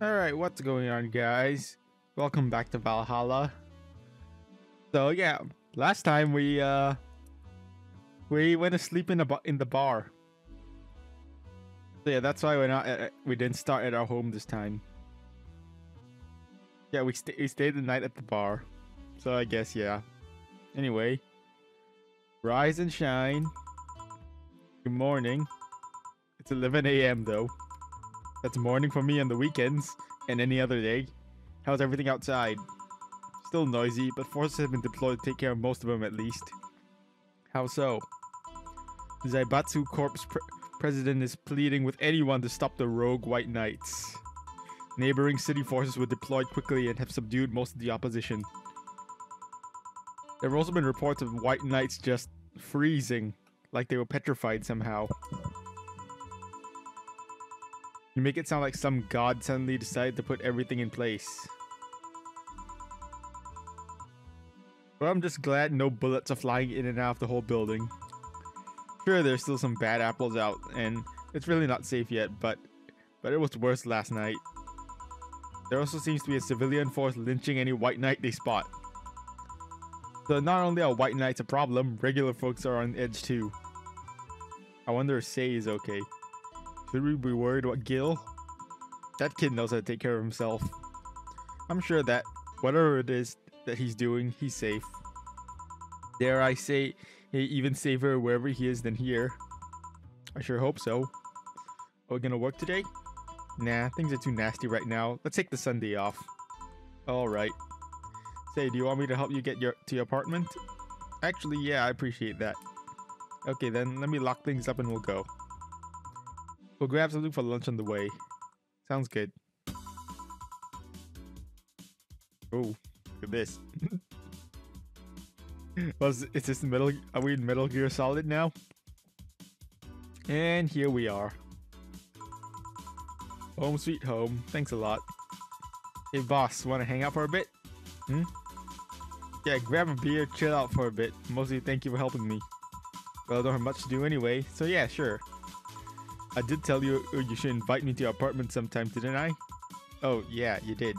Alright, what's going on, guys? Welcome back to Valhalla. So yeah, last time we went to sleep in the bar. So yeah, that's why we didn't start at our home this time. Yeah, we stayed the night at the bar. So I guess yeah. Anyway, rise and shine. Good morning. It's 11 a.m. though. That's morning for me on the weekends and any other day. How's everything outside? Still noisy, but forces have been deployed to take care of most of them at least. How so? Zaibatsu Corp's president is pleading with anyone to stop the rogue White Knights. Neighboring city forces were deployed quickly and have subdued most of the opposition. There have also been reports of White Knights just freezing, like they were petrified somehow. You make it sound like some god suddenly decided to put everything in place. Well, I'm just glad no bullets are flying in and out of the whole building. Sure, there's still some bad apples out, and it's really not safe yet, but it was worse last night. There also seems to be a civilian force lynching any White Knight they spot. So not only are White Knights a problem, regular folks are on edge too. I wonder if Sei is okay. Should we be worried about Gil? That kid knows how to take care of himself. I'm sure that whatever it is that he's doing, he's safe. Dare I say, even safer wherever he is than here. I sure hope so. Are we gonna work today? Nah, things are too nasty right now. Let's take the Sunday off. Alright. Say, do you want me to help you get to your apartment? Actually, yeah, I appreciate that. Okay then, let me lock things up and we'll go. We'll grab something for lunch on the way. Sounds good. Oh, look at this. Is this are we in Metal Gear Solid now? And here we are. Home sweet home. Thanks a lot. Hey boss, wanna hang out for a bit? Yeah, grab a beer, chill out for a bit. Mostly thank you for helping me. Well, I don't have much to do anyway, so yeah, sure. I did tell you you should invite me to your apartment sometime, didn't I? Oh, yeah, you did.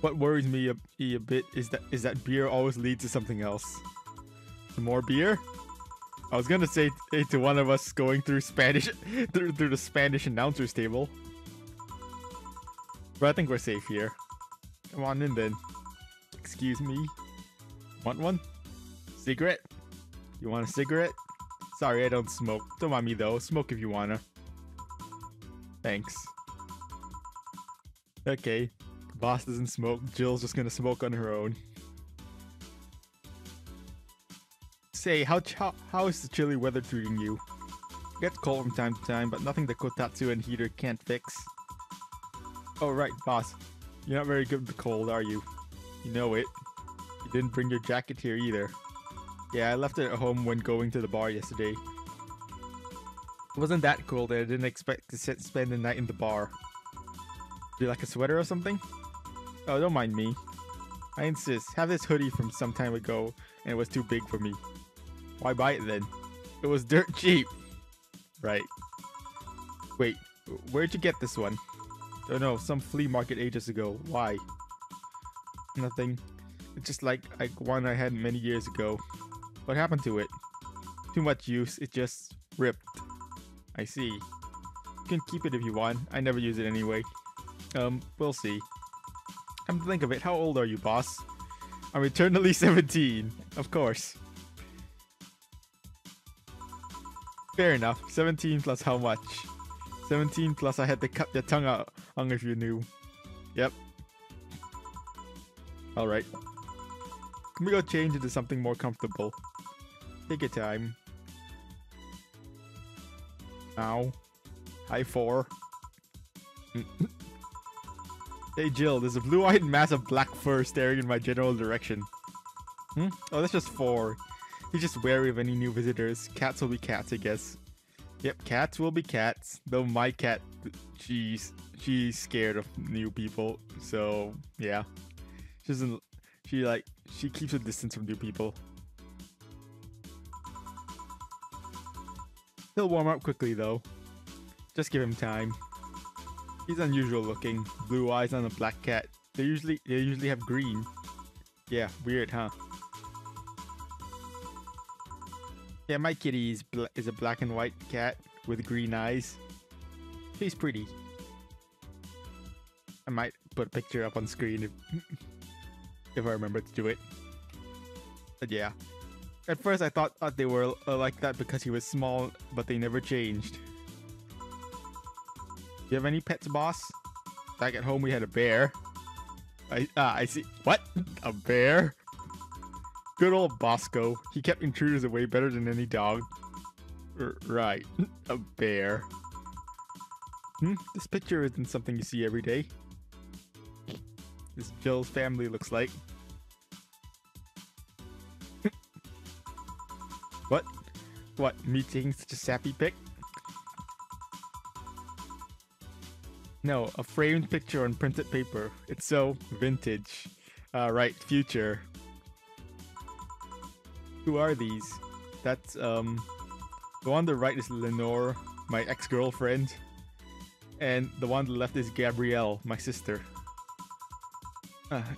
What worries me a bit is that beer always leads to something else. Some more beer? I was gonna say to one of us going through Spanish through the Spanish announcers table. But I think we're safe here. Come on in then. Excuse me. Want one? Cigarette? You want a cigarette? Sorry, I don't smoke. Don't mind me though. Smoke if you wanna. Thanks. Okay. Boss doesn't smoke. Jill's just gonna smoke on her own. Say, how is the chilly weather treating you? It gets cold from time to time, but nothing the kotatsu and heater can't fix. Oh right, boss. You're not very good with the cold, are you? You know it. You didn't bring your jacket here either. Yeah, I left it at home when going to the bar yesterday. It wasn't that cold and I didn't expect to spend the night in the bar. Do you like a sweater or something? Oh, don't mind me. I insist. Have this hoodie from some time ago and it was too big for me. Why buy it then? It was dirt cheap. Right. Wait, where'd you get this one? Don't know, some flea market ages ago. Why? Nothing. It's just like one I had many years ago. What happened to it? Too much use, it just ripped. I see. You can keep it if you want. I never use it anyway. We'll see. Come to think of it, how old are you, boss? I'm eternally 17. Of course. Fair enough. 17 plus how much? 17 plus I had to cut your tongue out if you knew. Yep. Alright. Can we go change into something more comfortable? Take your time. Ow. High 4. Hey Jill, there's a blue-eyed mass of black fur staring in my general direction. Oh, that's just 4. He's just wary of any new visitors. Cats will be cats, I guess. Yep, cats will be cats. Though my cat, she's scared of new people. So, yeah. She keeps a distance from new people. He'll warm up quickly though. Just give him time. He's unusual looking. Blue eyes on a black cat. They usually have green. Yeah, weird, huh? Yeah, my kitty is a black and white cat with green eyes. She's pretty. I might put a picture up on screen if I remember to do it. But yeah. At first I thought they were like that because he was small, but they never changed. Do you have any pets, boss? Back at home we had a bear. I see. What? A bear? Good old Bosco. He kept intruders away better than any dog. Right. A bear. This picture isn't something you see every day. This Jill's family looks like. What? What? Me taking such a sappy pic? No, a framed picture on printed paper. It's so vintage. Right, future. Who are these? That's, the one on the right is Lenore, my ex-girlfriend. And the one on the left is Gabrielle, my sister.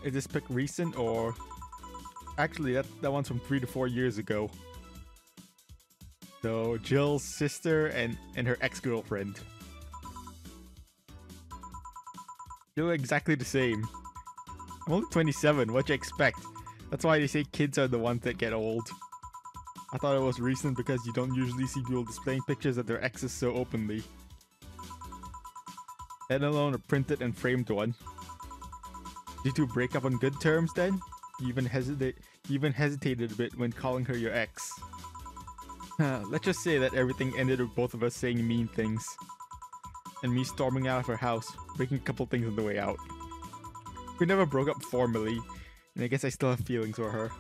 Is this pic recent or... Actually, that one's from 3 to 4 years ago. So, Jill's sister and her ex-girlfriend. They look exactly the same. I'm only 27, what'd you expect? That's why they say kids are the ones that get old. I thought it was recent because you don't usually see people displaying pictures of their exes so openly. Let alone a printed and framed one. Did you two break up on good terms then? You even hesitated a bit when calling her your ex. Let's just say that everything ended with both of us saying mean things. And me storming out of her house, breaking a couple things on the way out. We never broke up formally, and I guess I still have feelings for her.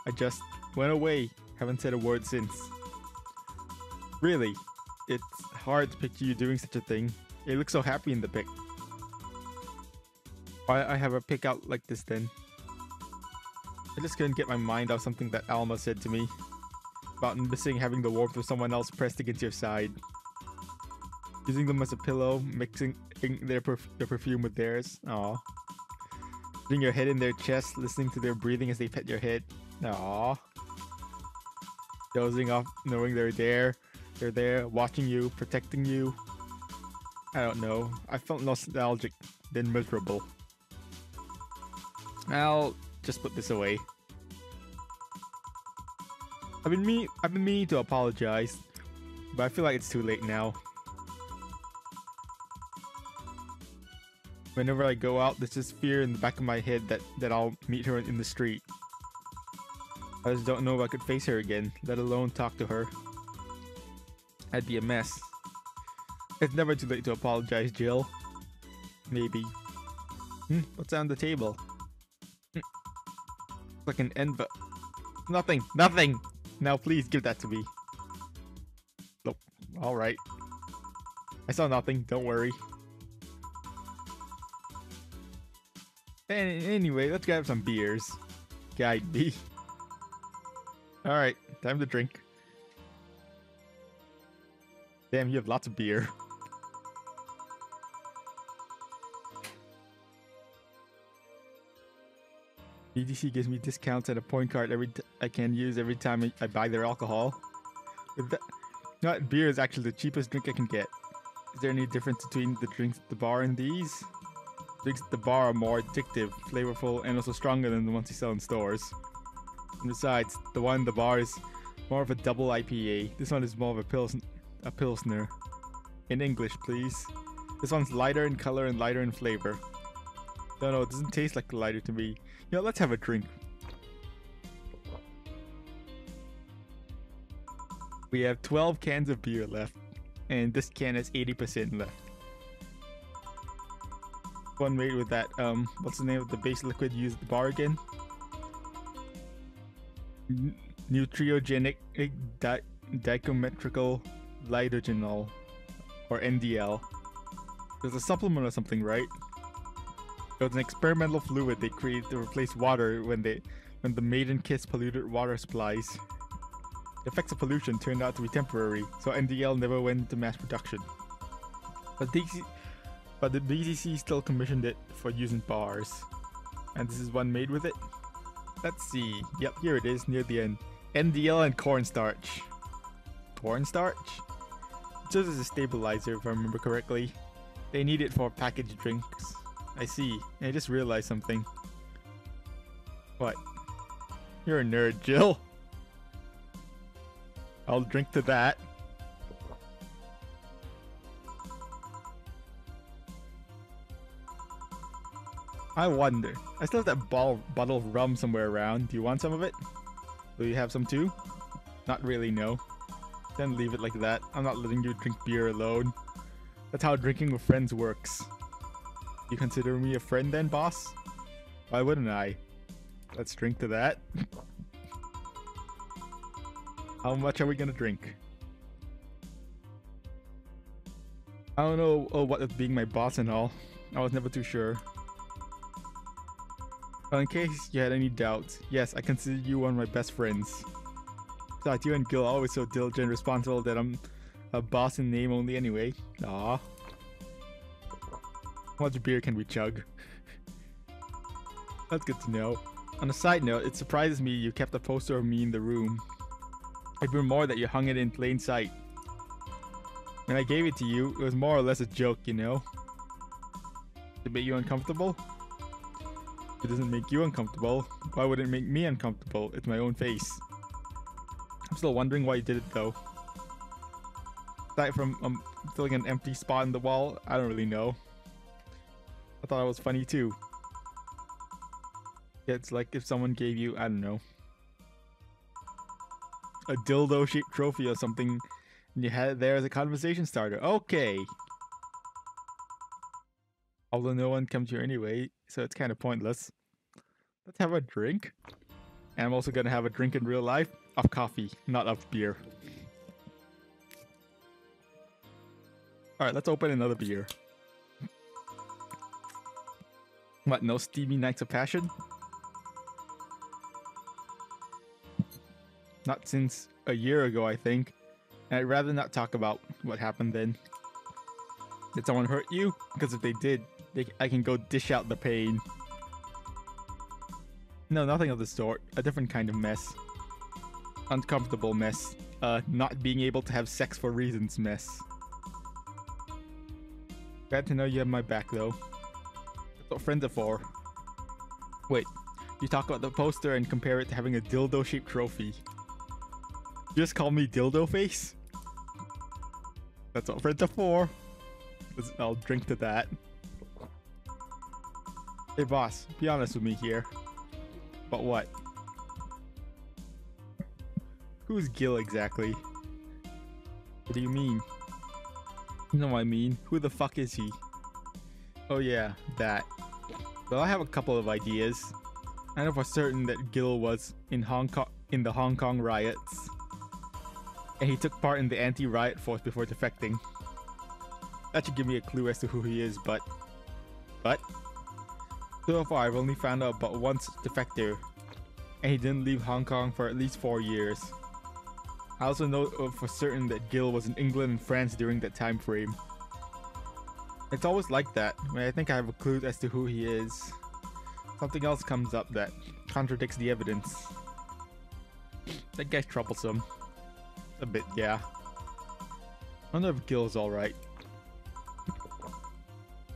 I just went away, haven't said a word since. Really, it's hard to picture you doing such a thing. You look so happy in the pic. Why I have a pic out like this then? I just couldn't get my mind off something that Alma said to me. About missing having the warmth of someone else pressed against your side. Using them as a pillow, mixing their perfume with theirs. Aww. Putting your head in their chest, listening to their breathing as they pet your head. Aww. Dozing off, knowing they're there. They're there, watching you, protecting you. I don't know. I felt nostalgic, then miserable. I'll just put this away. I've been meaning to apologize, but I feel like it's too late now. Whenever I go out, there's this fear in the back of my head that I'll meet her in the street. I just don't know if I could face her again, let alone talk to her. I'd be a mess. It's never too late to apologize, Jill. Maybe. What's on the table? Like an envelope. Nothing! Nothing! Now please give that to me. Nope. Alright. I saw nothing, don't worry. Anyway, let's grab some beers. Guide me. Alright, time to drink. Damn, you have lots of beer. BDC gives me discounts and a point card I can use every time I buy their alcohol. With that, beer is actually the cheapest drink I can get. Is there any difference between the drinks at the bar and these? Drinks at the bar are more addictive, flavorful, and also stronger than the ones you sell in stores. And besides, the one in the bar is more of a double IPA. This one is more of a pilsner. In English, please. This one's lighter in color and lighter in flavor. Don't know, it doesn't taste like lighter to me. You know, let's have a drink. We have 12 cans of beer left, and this can has 80% left. One made with that, what's the name of the base liquid used at the bar again? Nutriogenic dichometrical lidogenol, or NDL. There's a supplement or something, right? It was an experimental fluid they created to replace water when the maiden kiss polluted water supplies. The effects of pollution turned out to be temporary, so NDL never went into mass production. But the DCC still commissioned it for use in bars. And this is one made with it. Let's see. Yep, here it is near the end. NDL and cornstarch. Cornstarch? It serves as a stabilizer if I remember correctly. They need it for packaged drinks. I see. I just realized something. What? You're a nerd, Jill. I'll drink to that. I wonder. I still have that bottle of rum somewhere around. Do you want some of it? Will you have some too? Not really, no. Then leave it like that. I'm not letting you drink beer alone. That's how drinking with friends works. You consider me a friend then, boss? Why wouldn't I? Let's drink to that. How much are we gonna drink? I don't know what with being my boss and all. I was never too sure. Well, in case you had any doubts, yes, I consider you one of my best friends. Besides, you and Gil are always so diligent and responsible that I'm a boss in name only anyway. Aww. How much beer can we chug? That's good to know. On a side note, it surprises me you kept a poster of me in the room. Even more that you hung it in plain sight. When I gave it to you, it was more or less a joke, you know? To make you uncomfortable? If it doesn't make you uncomfortable, why would it make me uncomfortable? It's my own face. I'm still wondering why you did it though. Aside from filling an empty spot in the wall, I don't really know. I thought it was funny too. Yeah, it's like if someone gave you, I don't know, a dildo-shaped trophy or something, and you had it there as a conversation starter. Okay. Although no one comes here anyway, so it's kind of pointless. Let's have a drink. And I'm also gonna have a drink in real life of coffee, not of beer. Alright, let's open another beer. What, no steamy nights of passion? Not since a year ago, I think. And I'd rather not talk about what happened then. Did someone hurt you? Because if they did, I can go dish out the pain. No, nothing of the sort. A different kind of mess. Uncomfortable mess. Not being able to have sex for reasons mess. Glad to know you have my back though. That's what friends are for. Wait, you talk about the poster and compare it to having a dildo-shaped trophy. You just call me dildo face? That's what friends are for. I'll drink to that. Hey boss, be honest with me here. But what? Who's Gil exactly? What do you mean? You know what I mean. Who the fuck is he? Oh yeah, that. Well, I have a couple of ideas. I know for certain that Gil was in the Hong Kong riots. And he took part in the anti-riot force before defecting. That should give me a clue as to who he is, but... So far, I've only found out about one defector. And he didn't leave Hong Kong for at least 4 years. I also know for certain that Gil was in England and France during that time frame. It's always like that, when I think I have a clue as to who he is. Something else comes up that contradicts the evidence. That guy's troublesome. A bit, yeah. I wonder if Gil's alright.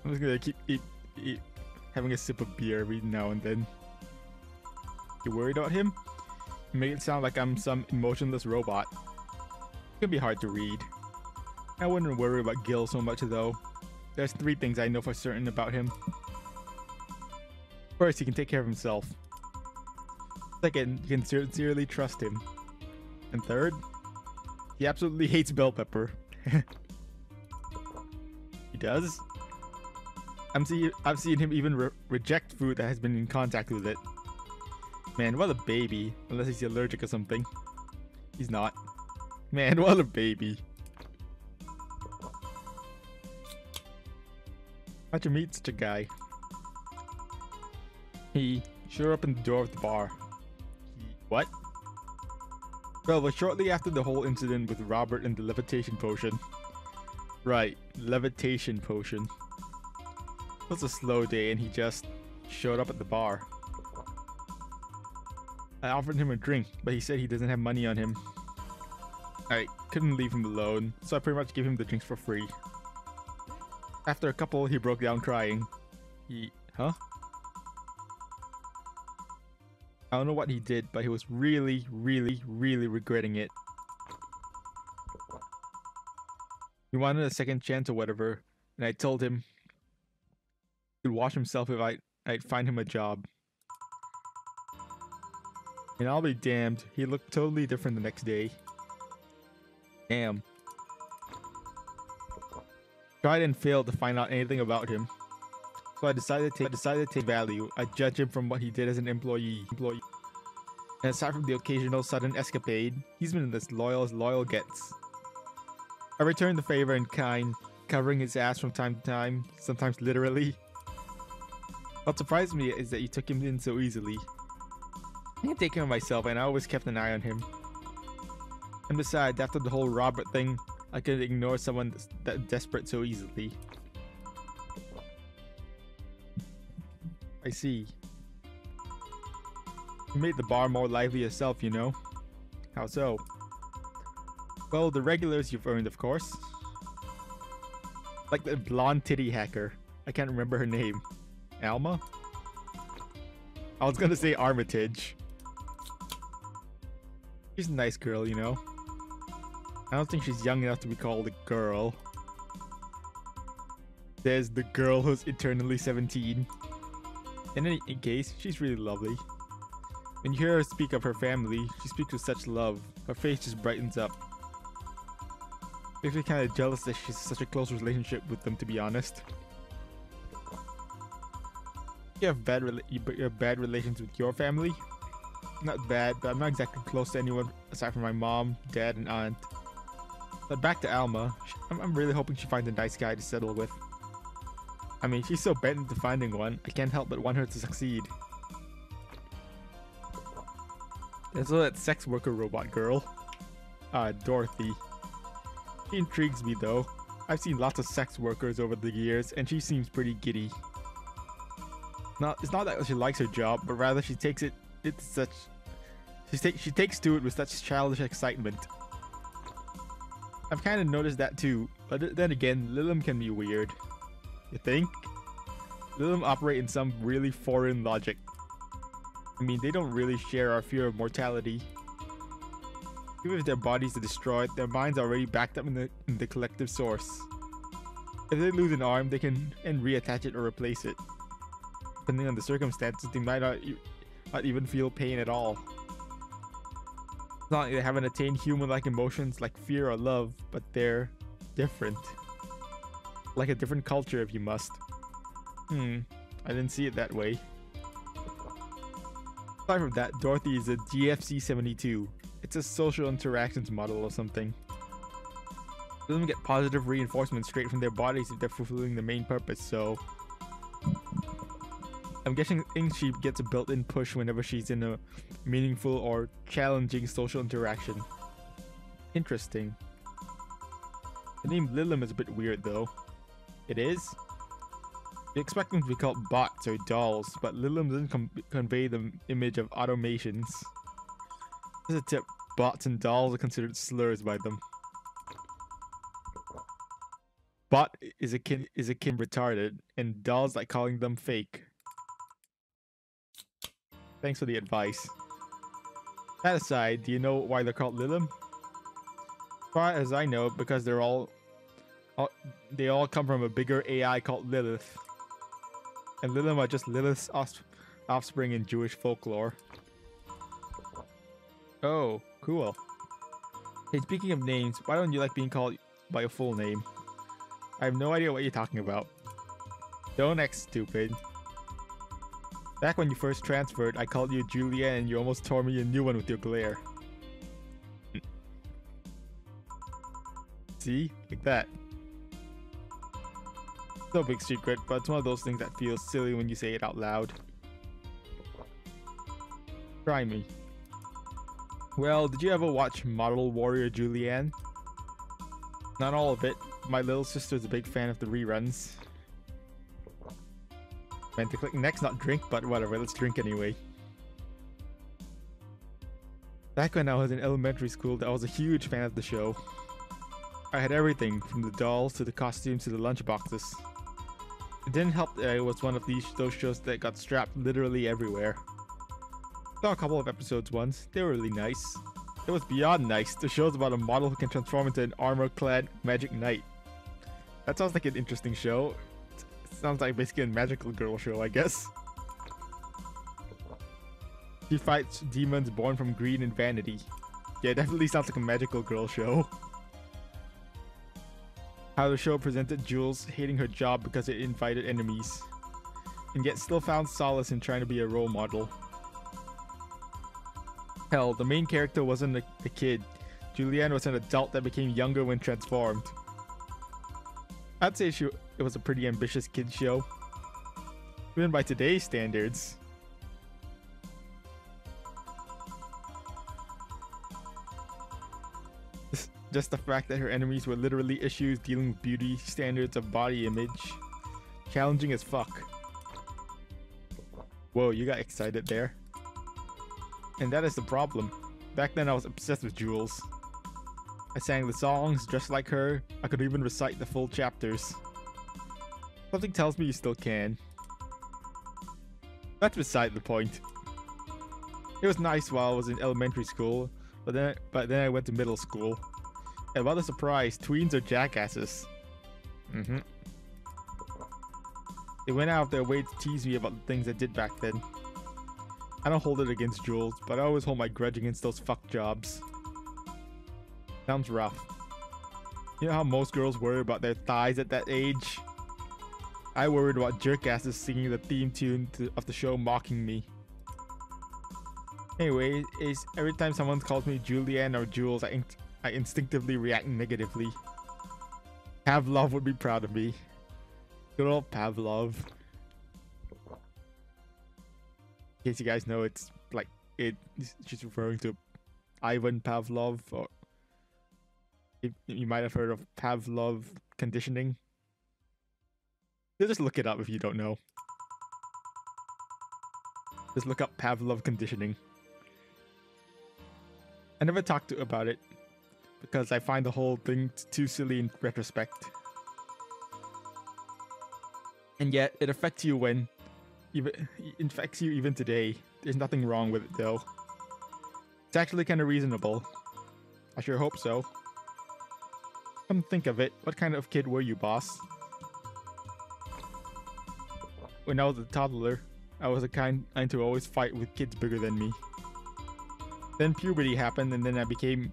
I'm just gonna keep having a sip of beer every now and then. You worried about him? You make it sound like I'm some emotionless robot. It can be hard to read. I wouldn't worry about Gil so much though. There's 3 things I know for certain about him. First, he can take care of himself. Second, you can sincerely trust him. And third, he absolutely hates bell pepper. He does? I've seen him even reject food that has been in contact with it. Man, what a baby. Unless he's allergic or something. He's not. Man, what a baby. How'd you meet such a guy? He sure opened the door of the bar. What? Well, it was shortly after the whole incident with Robert and the levitation potion. Right, levitation potion. It was a slow day and he just showed up at the bar. I offered him a drink, but he said he doesn't have money on him. I couldn't leave him alone, so I pretty much gave him the drinks for free. After a couple, he broke down crying. Huh? I don't know what he did, but he was really, really, really regretting it. He wanted a second chance or whatever, and I told him he'd wash himself if I'd find him a job. And I'll be damned, he looked totally different the next day. Damn. Tried and failed to find out anything about him. So I decided to take value. I judge him from what he did as an employee. And aside from the occasional sudden escapade, he's been as loyal gets. I returned the favor in kind, covering his ass from time to time, sometimes literally. What surprised me is that you took him in so easily. I can't take care of myself, and I always kept an eye on him. And besides, after the whole Robert thing, I couldn't ignore someone that desperate so easily. I see. You made the bar more lively yourself, you know. How so? Well, the regulars you've earned, of course. Like the blonde titty hacker. I can't remember her name. Alma? I was gonna say Armitage. She's a nice girl, you know. I don't think she's young enough to be called a girl. There's the girl who's eternally 17. In any case, she's really lovely. When you hear her speak of her family, she speaks with such love. Her face just brightens up. Makes me kind of jealous that she's such a close relationship with them, to be honest. You have bad relations with your family? Not bad, but I'm not exactly close to anyone aside from my mom, dad, and aunt. But back to Alma, I'm really hoping she finds a nice guy to settle with. I mean, she's so bent into finding one, I can't help but want her to succeed. There's also that sex worker robot girl. Dorothy. She intrigues me though. I've seen lots of sex workers over the years, and she seems pretty giddy. It's not that she likes her job, but rather she takes it. She takes to it with such childish excitement. I've kind of noticed that too, but then again, Lilim can be weird. You think? Lilim operate in some really foreign logic. I mean, they don't really share our fear of mortality. Even if their bodies are destroyed, their minds are already backed up in the collective source. If they lose an arm, they can reattach it or replace it. Depending on the circumstances, they might not even feel pain at all. It's not like they haven't attained human-like emotions like fear or love, but they're different. Like a different culture, if you must. I didn't see it that way. Aside from that, Dorothy is a GFC-72. It's a social interactions model or something. They don't get positive reinforcement straight from their bodies if they're fulfilling the main purpose, so... I'm guessing she gets a built-in push whenever she's in a meaningful or challenging social interaction. Interesting. The name Lilim is a bit weird though. It is? You expect them to be called bots or dolls, but Lilim doesn't convey the image of automations. As a tip, bots and dolls are considered slurs by them. Bot is akin retarded, and dolls like calling them fake. Thanks for the advice. That aside, do you know why they're called Lilim? As far as I know, because they all come from a bigger AI called Lilith. And Lilim are just Lilith's offspring in Jewish folklore. Oh, cool. Hey, speaking of names, why don't you like being called by your full name? I have no idea what you're talking about. Don't act stupid. Back when you first transferred, I called you Julia and you almost tore me a new one with your glare. See? Like that. No big secret, but it's one of those things that feels silly when you say it out loud. Try me. Well, did you ever watch Model Warrior Julianne? Not all of it, My little sister is a big fan of the reruns. Meant to click next, not drink, but whatever, let's drink anyway. Back when I was in elementary school, I was a huge fan of the show. I had everything, from the dolls to the costumes to the lunchboxes. It didn't help that it was one of those shows that got strapped literally everywhere. Saw a couple of episodes once, they were really nice. It was beyond nice. The show's about a model who can transform into an armor-clad magic knight. That sounds like an interesting show. It sounds like basically a magical girl show, I guess. She fights demons born from greed and vanity. Yeah, it definitely sounds like a magical girl show. How the show presented Jules hating her job because it invited enemies, and yet still found solace in trying to be a role model. Hell, the main character wasn't a kid. Julianne was an adult that became younger when transformed. I'd say it was a pretty ambitious kid show, even by today's standards. Just the fact that her enemies were literally issues dealing with beauty standards of body image. Challenging as fuck. Whoa, you got excited there. And that is the problem. Back then I was obsessed with Jules. I sang the songs, dressed like her. I could even recite the full chapters. Something tells me you still can. That's beside the point. It was nice while I was in elementary school, but then I went to middle school. And what a surprise, tweens are jackasses. They went out of their way to tease me about the things I did back then. I don't hold it against Jules, but I always hold my grudge against those fuck jobs. Sounds rough. You know how most girls worry about their thighs at that age? I worried about jerkasses singing the theme tune of the show mocking me. Anyway, every time someone calls me Julianne or Jules, I instinctively react negatively. Pavlov would be proud of me. Good old Pavlov. In case you guys know, it's like she's referring to Ivan Pavlov, or you might have heard of Pavlov conditioning. Just look it up if you don't know. Just look up Pavlov conditioning. I never talked about it because I find the whole thing too silly in retrospect. And yet, it affects you even today. There's nothing wrong with it though. It's actually kind of reasonable. I sure hope so. Come to think of it, what kind of kid were you, boss? When I was a toddler, I was the kind to always fight with kids bigger than me. Then puberty happened, and then I became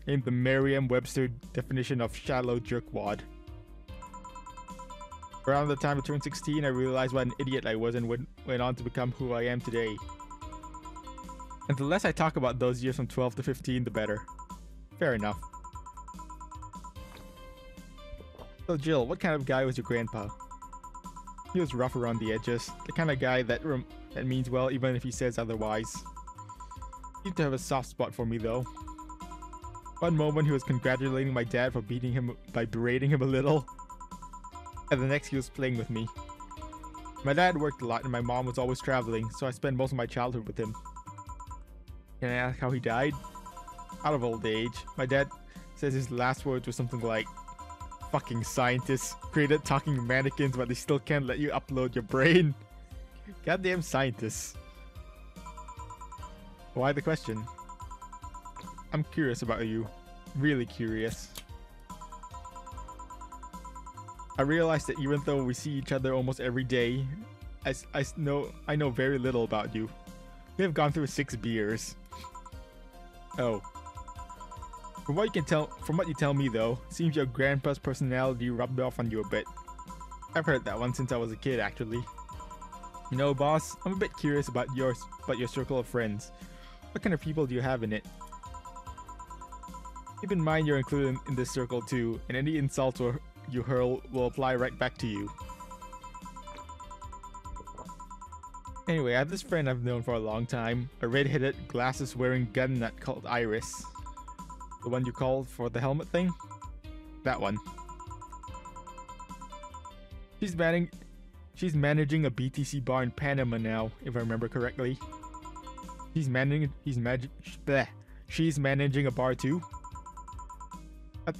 the Merriam-Webster definition of shallow jerkwad. Around the time I turned 16, I realized what an idiot I was and went on to become who I am today. And the less I talk about those years from 12 to 15, the better. Fair enough. So Jill, what kind of guy was your grandpa? He was rough around the edges, the kind of guy that means well even if he says otherwise. He seemed to have a soft spot for me though. One moment he was congratulating my dad for beating him by berating him a little, and the next he was playing with me. My dad worked a lot and my mom was always traveling, so I spent most of my childhood with him. Can I ask how he died? Out of old age. My dad says his last words were something like, "Fucking scientists created talking mannequins but they still can't let you upload your brain." Goddamn scientists. Why the question? I'm curious about you. Really curious. I realized that even though we see each other almost every day, I know very little about you. We have gone through 6 beers. Oh. From what you tell me though, it seems your grandpa's personality rubbed off on you a bit. I've heard that one since I was a kid actually. You know, boss, I'm a bit curious about your circle of friends. What kind of people do you have in it? Keep in mind you're included in this circle too, and any insults you hurl will apply right back to you. Anyway, I have this friend I've known for a long time, a red-headed, glasses-wearing gun nut called Iris. The one you called for the helmet thing? That one. She's managing. She's managing a BTC bar in Panama now, if I remember correctly. She's managing. She's managing a bar too.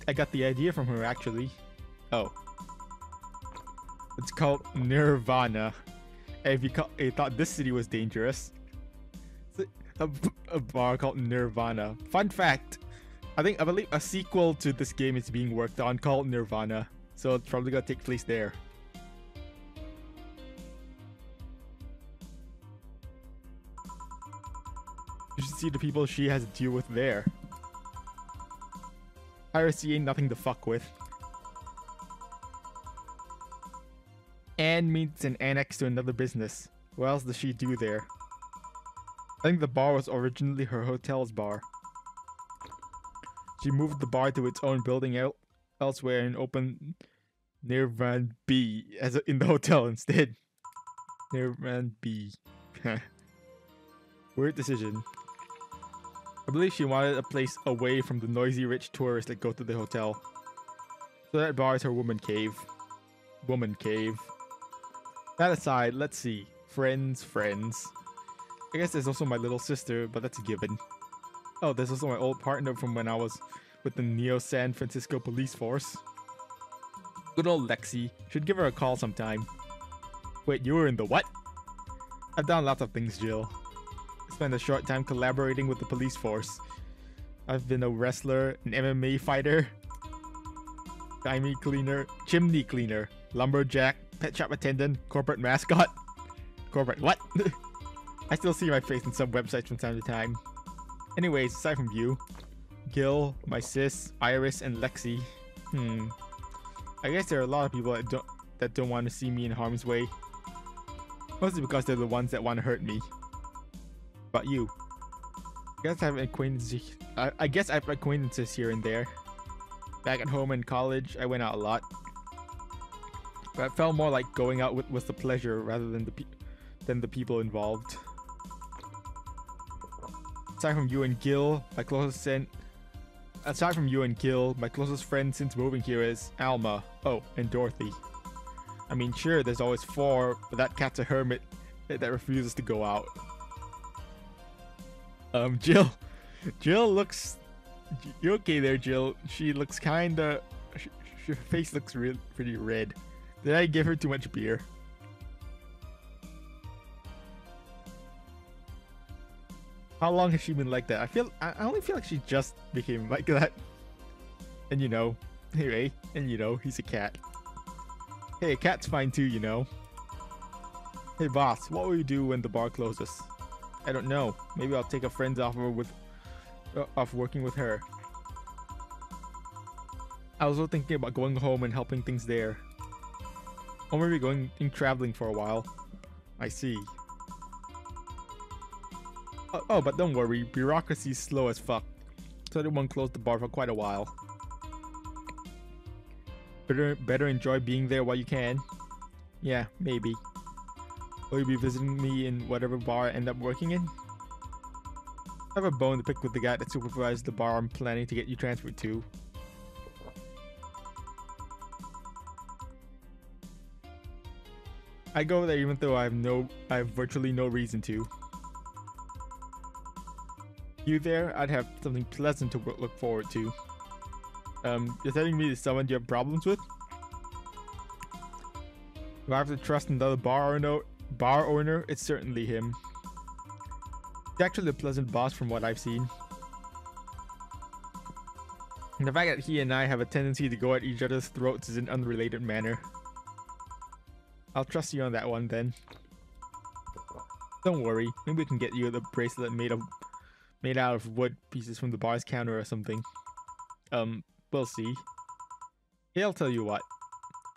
I got the idea from her actually. Oh. It's called Nirvana. And if you thought this city was dangerous, it's a bar called Nirvana. Fun fact: I believe a sequel to this game is being worked on called Nirvana, so it's probably gonna take place there. You should see the people she has to deal with there. Piracy ain't nothing to fuck with. Anne meets an annex to another business. What else does she do there? I think the bar was originally her hotel's bar. She moved the bar to its own building elsewhere and opened Nirvan B in the hotel instead. Nirvan B. Weird decision. I believe she wanted a place away from the noisy rich tourists that go to the hotel. So that bar is her woman cave. Woman cave. That aside, let's see. Friends. I guess there's also my little sister, but that's a given. Oh, there's also my old partner from when I was with the Neo San Francisco police force. Good old Lexi. Should give her a call sometime. Wait, you were in the what? I've done lots of things, Jill. I spent a short time collaborating with the police force. I've been a wrestler, an MMA fighter, chimney cleaner, lumberjack, pet shop attendant, corporate mascot. Corporate what? I still see my face in some websites from time to time. Anyways, aside from you, Gil, my sis, Iris, and Lexi. I guess there are a lot of people that don't want to see me in harm's way. Mostly because they're the ones that want to hurt me. But you. I guess I have acquaintances here and there. Back at home in college, I went out a lot. But it felt more like going out was the pleasure rather than the people involved. Aside from you and Gil, my closest friend since moving here is Alma. Oh, and Dorothy. I mean, sure, there's always 4, but that cat's a hermit that refuses to go out. Jill looks. You okay there, Jill? She looks kinda. Her face looks pretty red. Did I give her too much beer? How long has she been like that? I only feel like she just became like that. And you know, anyway, and you know, he's a cat. Hey, a cat's fine too, you know. Hey boss, what will you do when the bar closes? I don't know. Maybe I'll take a friend's offer of working with her. I was also thinking about going home and helping things there. Or maybe going traveling for a while. I see. Oh, but don't worry, bureaucracy's slow as fuck. So they won't close the bar for quite a while. Better enjoy being there while you can. Yeah, maybe. Will you be visiting me in whatever bar I end up working in? I have a bone to pick with the guy that supervises the bar I'm planning to get you transferred to. I go there even though I have virtually no reason to. You there, I'd have something pleasant to look forward to. You're telling me to someone you have problems with? If I have to trust another bar owner, it's certainly him. He's actually a pleasant boss from what I've seen. And the fact that he and I have a tendency to go at each other's throats is an unrelated manner. I'll trust you on that one then. Don't worry, maybe we can get you the bracelet made out of wood pieces from the bar's counter or something. We'll see. Hey, I'll tell you what.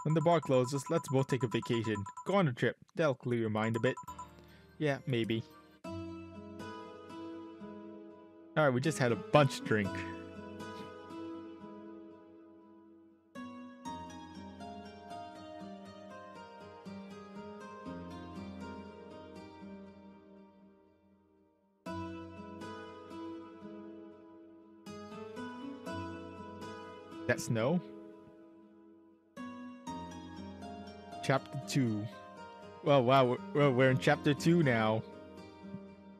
When the bar closes, let's both take a vacation. Go on a trip. That'll clear your mind a bit. Yeah, maybe. Alright, we just had a bunch drink. That snow? chapter 2. Well, wow, we're in chapter 2 now.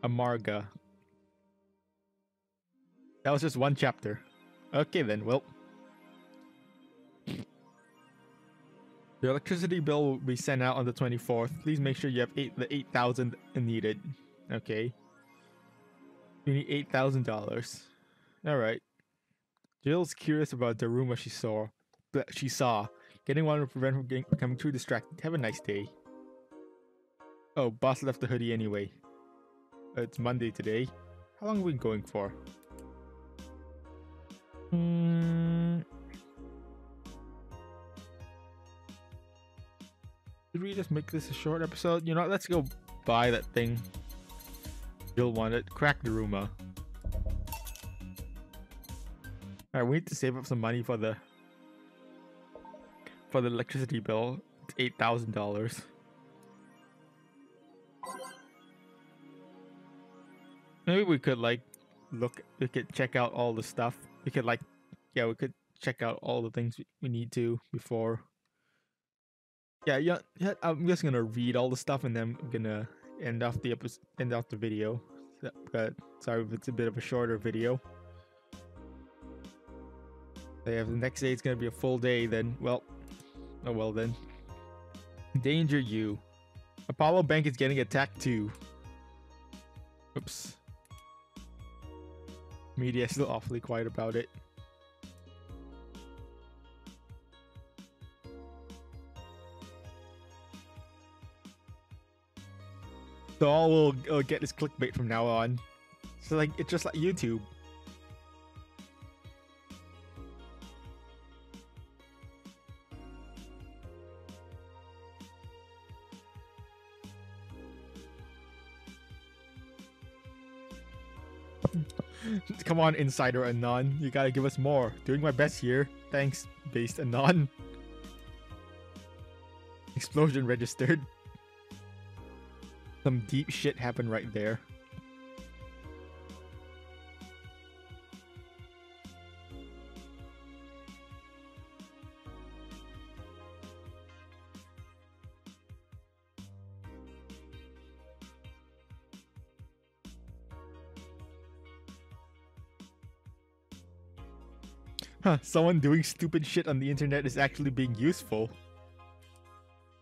Amarga. That was just one chapter. Okay then, well. Your electricity bill will be sent out on the 24th. Please make sure you have the 8,000 needed. Okay. You need $8,000. Alright. Jill's curious about the rumor she saw. Getting one will prevent from becoming too distracted. Have a nice day. Oh, boss left the hoodie anyway. It's Monday today. How long are we going for? Should we just make this a short episode? You know what, let's go buy that thing. Jill wanted. Crack the rumor. Alright, we need to save up some money for the electricity bill. It's $8,000. Maybe we could like we could check out all the stuff. We could like, yeah, we could check out all the things we need to before. Yeah, I'm just gonna read all the stuff and then I'm gonna end off the video. But sorry if it's a bit of a shorter video. Yeah, if the next day it's gonna be a full day, then well, oh well then. Danger you. Apollo Bank is getting attacked too. Oops. Media is still awfully quiet about it. So all we'll get is clickbait from now on. So like, it's just like YouTube. Come on, Insider Anon. You gotta give us more. Doing my best here. Thanks, Based Anon. Explosion registered. Some deep shit happened right there. Huh, someone doing stupid shit on the internet is actually being useful.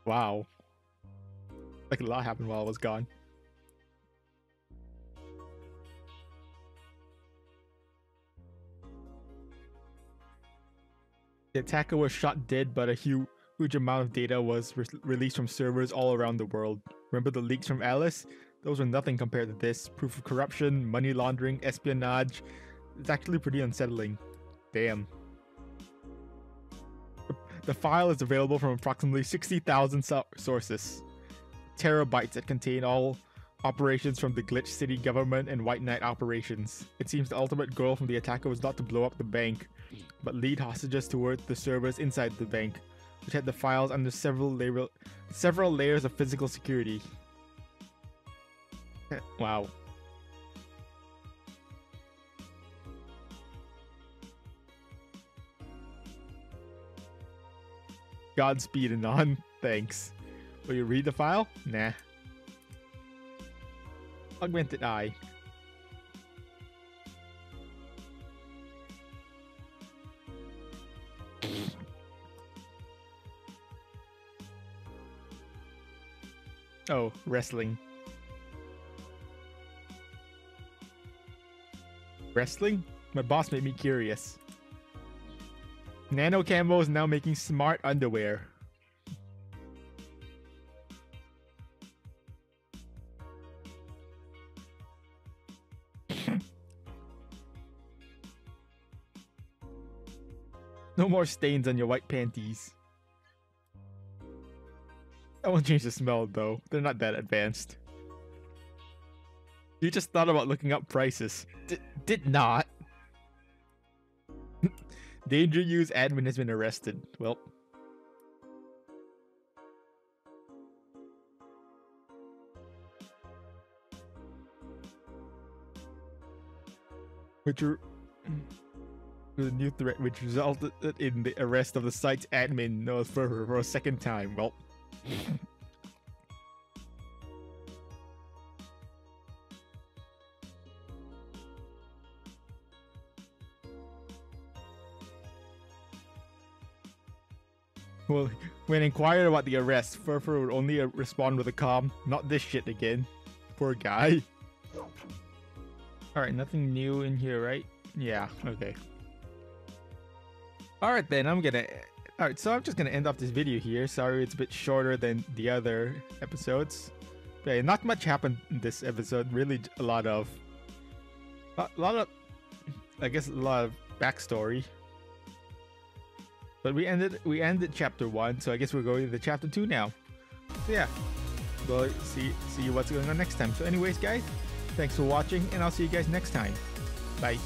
Wow. Like a lot happened while I was gone. The attacker was shot dead, but a huge amount of data was released from servers all around the world. Remember the leaks from Alice? Those were nothing compared to this. Proof of corruption, money laundering, espionage. It's actually pretty unsettling. Damn. The file is available from approximately 60,000 sources. Terabytes that contain all operations from the Glitch City government and White Knight operations. It seems the ultimate goal from the attacker was not to blow up the bank, but lead hostages towards the servers inside the bank, which had the files under several layers of physical security. Wow. Godspeed, Anon. Thanks. Will you read the file? Nah. Augmented eye. Oh, wrestling. Wrestling? My boss made me curious. Nano Camo is now making smart underwear. No more stains on your white panties. That won't change the smell though. They're not that advanced. You just thought about looking up prices. Did not. Danger Use admin has been arrested. Well. The new threat which resulted in the arrest of the site's admin for a second time. Well. Well, when inquired about the arrest, Furfur would only respond with a calm, "Not this shit again." Poor guy. Alright, nothing new in here, right? Yeah, okay. Alright then, Alright, so I'm just gonna end off this video here. Sorry it's a bit shorter than the other episodes. But yeah, not much happened in this episode. Really a lot of I guess a lot of backstory. But we ended chapter 1, so I guess we're going to chapter 2 now. So yeah. We'll see what's going on next time. So anyways guys, thanks for watching and I'll see you guys next time. Bye.